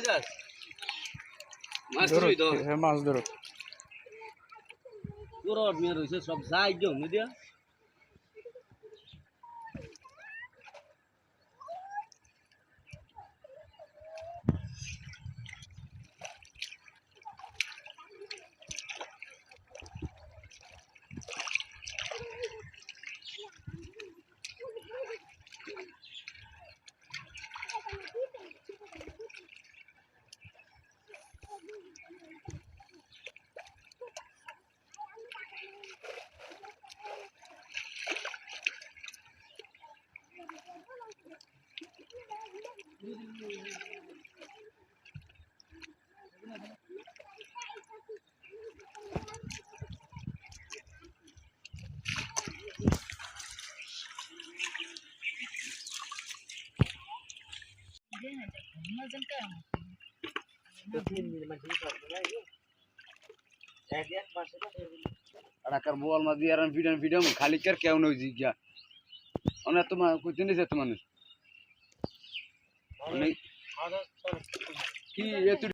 যাস মাছ ধরবি তো হ্যাঁ মাছ ধরো পুরো মেয়ে রয়েছে সব যাই জম দিয়া Arakar bol ma diaran video khali kar keun hoy gya ona tuma kuch nahi je tumanus ki ye